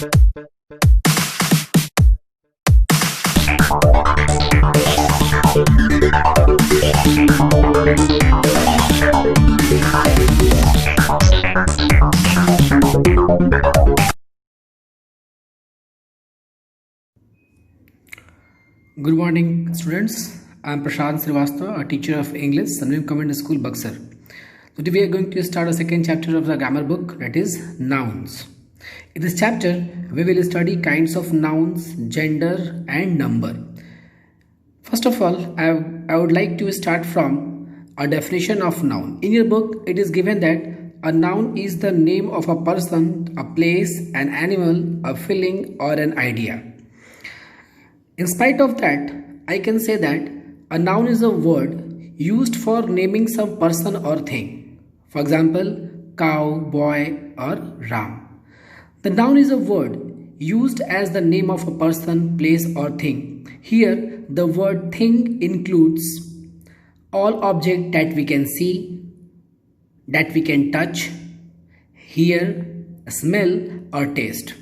Good morning, students. I am Prashant Srivastava, a teacher of English, Sunbeam Convent School, Buxar. Today we are going to start a second chapter of the grammar book, that is nouns. In this chapter, we will study kinds of nouns, gender and number. First of all, I would like to start from a definition of noun. In your book, it is given that a noun is the name of a person, a place, an animal, a feeling or an idea. In spite of that, I can say that a noun is a word used for naming some person or thing. For example, cow, boy or Ram. The noun is a word used as the name of a person, place or thing. Here, the word thing includes all objects that we can see, that we can touch, hear, smell or taste.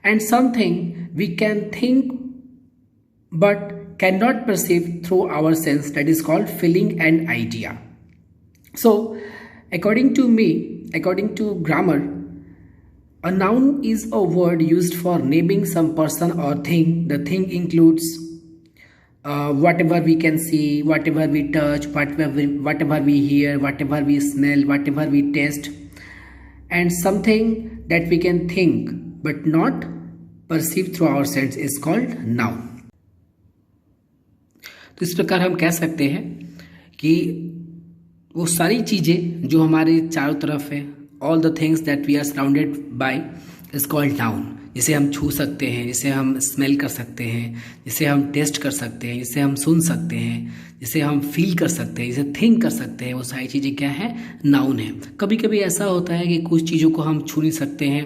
And something we can think but cannot perceive through our sense, that is called feeling and idea. So, according to me, according to grammar, a noun is a word used for naming some person or thing. The thing includes whatever we can see, whatever we touch, whatever we hear, whatever we smell, whatever we taste, and something that we can think but not perceive through our sense is called noun. तो इस प्रकार हम कह सकते हैं कि वो सारी चीज़ें जो हमारे चारों तरफ है, all the things that we are surrounded by is called noun. जिसे हम छू सकते हैं, जिसे हम स्मेल कर सकते हैं, जिसे हम टेस्ट कर सकते हैं, जिसे हम सुन सकते हैं, जिसे हम फील कर सकते हैं, जिसे थिंक कर सकते हैं, वो सारी चीज़ें क्या है, नाउन है. कभी कभी ऐसा होता है कि कुछ चीज़ों को हम छू नहीं सकते हैं,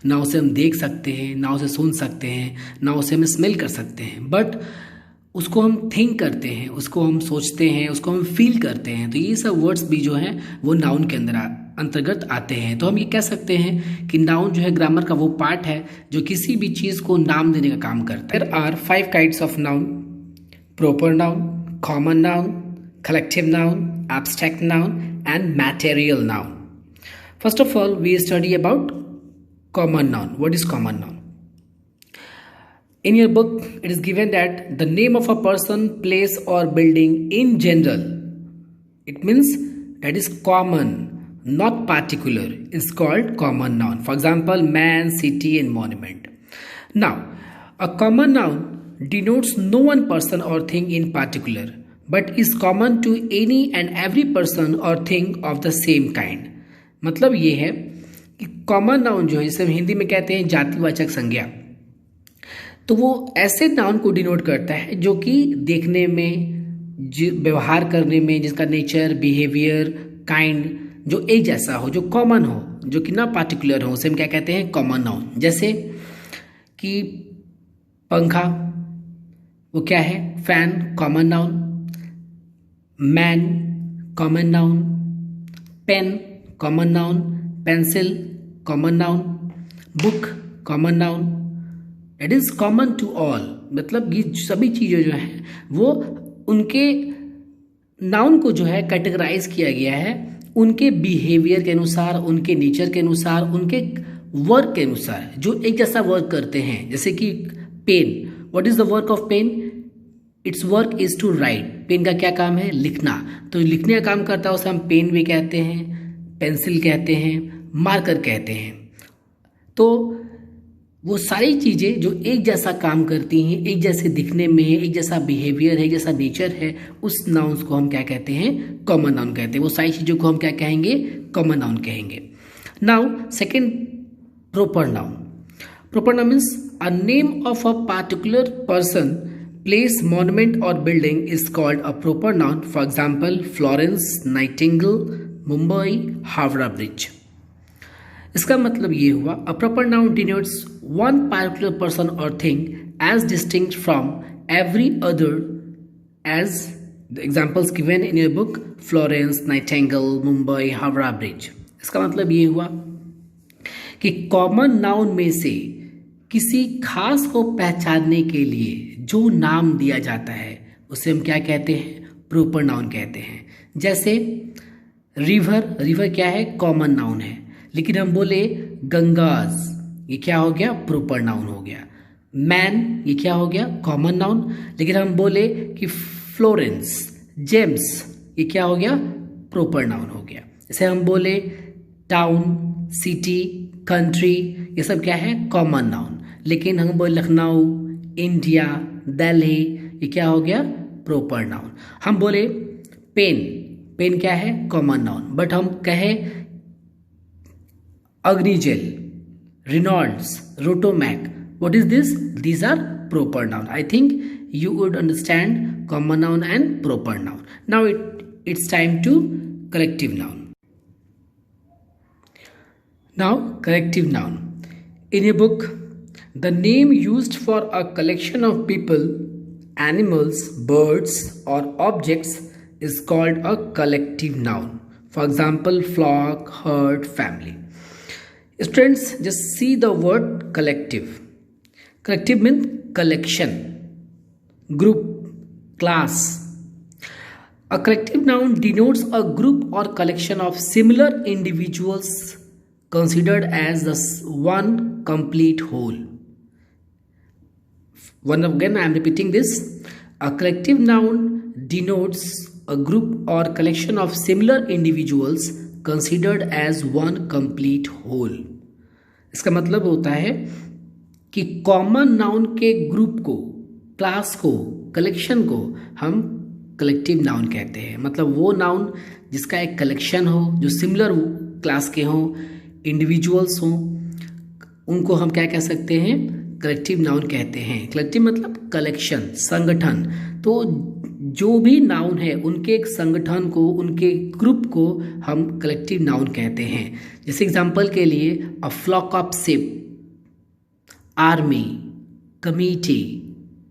ना उसे हम देख सकते हैं, ना उसे सुन सकते हैं, ना उसे हम स्मेल कर सकते हैं, बट उसको हम थिंक करते हैं, उसको हम सोचते हैं, उसको हम फील करते हैं. तो ये सब वर्ड्स भी जो हैं वो नाउन के अंतर्गत आते हैं. तो हम ये कह सकते हैं कि नाउन जो है ग्रामर का वो पार्ट है जो किसी भी चीज़ को नाम देने का काम करता है. There are 5 kinds of noun: proper noun, common noun, collective noun, abstract noun and material noun. First of all we study about common noun. What is common noun? In your book, it is given that the name of a person, place or building in general, it means that is common, not particular, is called common noun. For example, man, city and monument. Now, a common noun denotes no one person or thing in particular, but is common to any and every person or thing of the same kind. मतलब ये है कि common noun जो है, जिसे हम हिंदी में कहते हैं जातिवाचक संज्ञा, तो वो ऐसे नाउन को डिनोट करता है जो कि देखने में, व्यवहार करने में, जिसका नेचर, बिहेवियर, काइंड जो एक जैसा हो, जो कॉमन हो, जो कि ना पार्टिकुलर हो, उसे हम क्या कहते हैं, कॉमन नाउन. जैसे कि पंखा, वो क्या है, fan, common noun. Man, common noun. Pen, common noun. Pencil, common noun. Book, common noun. It is common to all. मतलब ये सभी चीज़ें जो हैं वो उनके नाउन को जो है कैटेगराइज किया गया है उनके बिहेवियर के अनुसार, उनके नेचर के अनुसार, उनके वर्क के अनुसार, जो एक जैसा वर्क करते हैं. जैसे कि pen, what is the work of pen? It's work is to write. Pen का क्या काम है? लिखना. तो लिखने का काम करता है उसे हम पेन भी कहते हैं, पेंसिल कहते हैं, मार्कर कहते हैं. तो वो सारी चीज़ें जो एक जैसा काम करती हैं, एक जैसे दिखने में है, एक जैसा बिहेवियर है, एक जैसा नेचर है, उस नाउन्स को हम क्या कहते हैं, कॉमन नाउन कहते हैं. वो सारी चीज़ों को हम क्या कहेंगे, कॉमन नाउन कहेंगे. Now second, proper noun. Proper noun means a name of a particular person, place, monument और building is called a proper noun. For example, Florence Nightingale, Mumbai, Howrah bridge. इसका मतलब ये हुआ, a proper noun denotes one particular person और thing as distinct from every other as the examples given in your book, Florence Nightingale, Mumbai, Howrah bridge. इसका मतलब ये हुआ कि कॉमन नाउन में से किसी खास को पहचानने के लिए जो नाम दिया जाता है उसे हम क्या कहते हैं? प्रॉपर नाउन कहते हैं। जैसे रिवर, रिवर क्या है? कॉमन नाउन है। लेकिन हम बोले गंगाज, ये क्या हो गया? प्रॉपर नाउन हो गया। मैन, ये क्या हो गया? Common noun. लेकिन हम बोले कि फ्लोरेंस, जेम्स, ये क्या हो गया? प्रॉपर नाउन हो गया। जैसे हम बोले टाउन, सिटी, कंट्री, ये सब क्या है? Common noun. लेकिन हम बोले लखनऊ, इंडिया, दिल्ली, ये क्या हो गया? Proper noun. हम बोले पेन, पेन क्या है? Common noun. बट हम कहे Agnijel, Reynolds, Rotomac, what is this? These are proper noun. I think you would understand common noun and proper noun. Now it's time to collective noun. Now collective noun. In a book, the name used for a collection of people, animals, birds or objects is called a collective noun. For example, flock, herd, family. Students, just see the word collective. Collective means collection, group, class. A collective noun denotes a group or collection of similar individuals considered as the one complete whole. Once again, I am repeating this. A collective noun denotes a group or collection of similar individuals considered as one complete whole. इसका मतलब होता है कि common noun के group को, class को, collection को हम कलेक्टिव नाउन कहते हैं। मतलब वो नाउन जिसका एक कलेक्शन हो, जो सिमिलर क्लास के हों, इंडिविजुअल्स हों, उनको हम क्या कह सकते हैं? कलेक्टिव नाउन कहते हैं। कलेक्टिव मतलब कलेक्शन, संगठन। तो जो भी नाउन है उनके एक संगठन को, उनके ग्रुप को हम कलेक्टिव नाउन कहते हैं। जैसे एग्जांपल के लिए a flock of sheep, army, committee,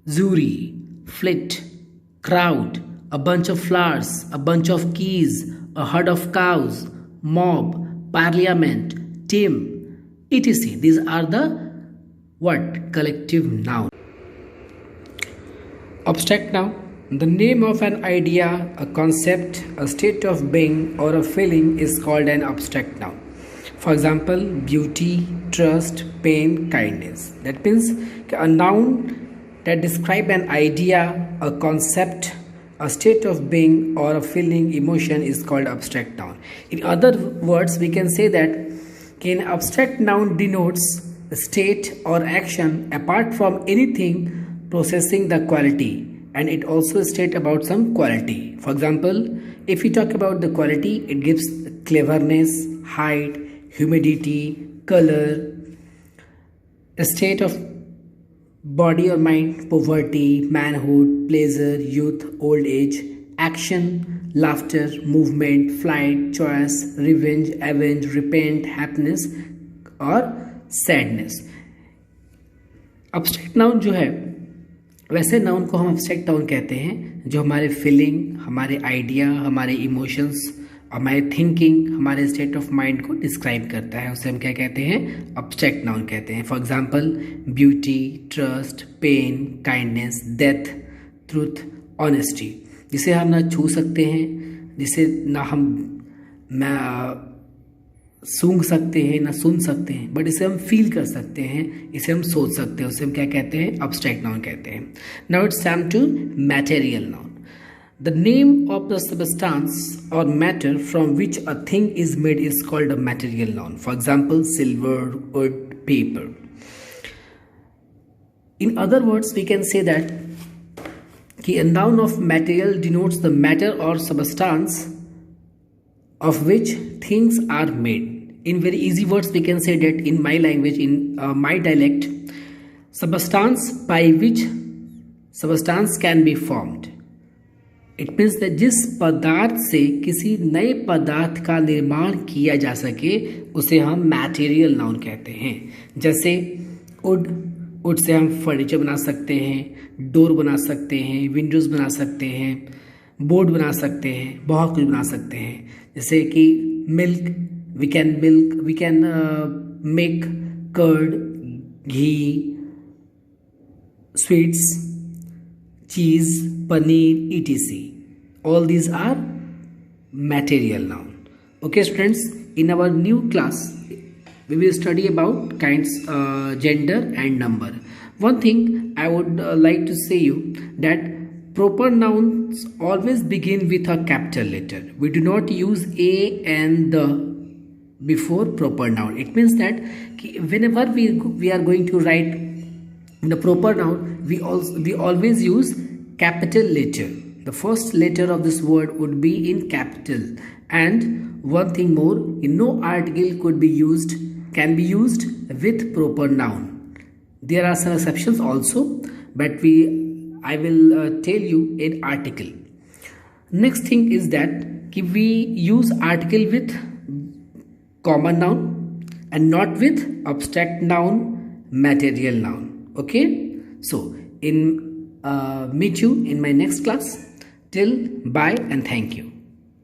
jury, fleet, crowd, a bunch of flowers, a bunch of keys, a herd of cows, mob, parliament, team, etc. These are the what? Collective noun. Abstract noun. The name of an idea, a concept, a state of being or a feeling is called an abstract noun. For example, beauty, trust, pain, kindness. That means a noun that describe an idea, a concept, a state of being or a feeling, emotion is called abstract noun. In other words, we can say that an abstract noun denotes a state or action apart from anything possessing the quality, and it also states about some quality. For example, if we talk about the quality, it gives cleverness, height, humidity, color, a state of body or mind, poverty, manhood, pleasure, youth, old age, action, laughter, movement, flight, choice, revenge, avenge, repent, happiness और sadness. Abstract noun जो है, वैसे noun को हम abstract noun कहते हैं जो हमारे फीलिंग, हमारे आइडिया, हमारे इमोशंस, हमारे थिंकिंग, हमारे स्टेट ऑफ माइंड को डिस्क्राइब करता है। उसे हम क्या कहते हैं? अब्स्ट्रैक्ट नाउन कहते हैं। For example, beauty, trust, pain, kindness, death, truth, honesty, जिसे हम ना छू सकते हैं, जिसे ना हम सूंघ सकते हैं, ना सुन सकते हैं, बट इसे हम फील कर सकते हैं, इसे हम सोच सकते हैं। उसे हम क्या कहते हैं? अब्स्ट्रैक्ट नाउन कहते हैं। Now it's time to material noun. The name of the substance or matter from which a thing is made is called a material noun. For example, silver, wood, paper. In other words, we can say that a noun of material denotes the matter or substance of which things are made. In very easy words, we can say that in my language, in my dialect, substance by which substance can be formed. It means that जिस पदार्थ से किसी नए पदार्थ का निर्माण किया जा सके उसे हम मैटेरियल नाउन कहते हैं। जैसे वुड, वुड से हम फर्नीचर बना सकते हैं, डोर बना सकते हैं, विंडोज़ बना सकते हैं, बोर्ड बना सकते हैं, बहुत कुछ बना सकते हैं। जैसे कि milk, we can make curd, ghee, sweets, cheese, paneer, etc. All these are material noun. Okay students, in our new class we will study about kinds, gender and number. One thing I would like to say you that proper nouns always begin with a capital letter. We do not use a and the before proper noun. It means that whenever we are going to write the proper noun, we always use capital letter. The first letter of this word would be in capital. And one thing more, no article can be used with proper noun. There are some exceptions also, but I will tell you an article. Next thing is that we use article with common noun and not with abstract noun, material noun. Okay, so meet you in my next class. Till bye and thank you.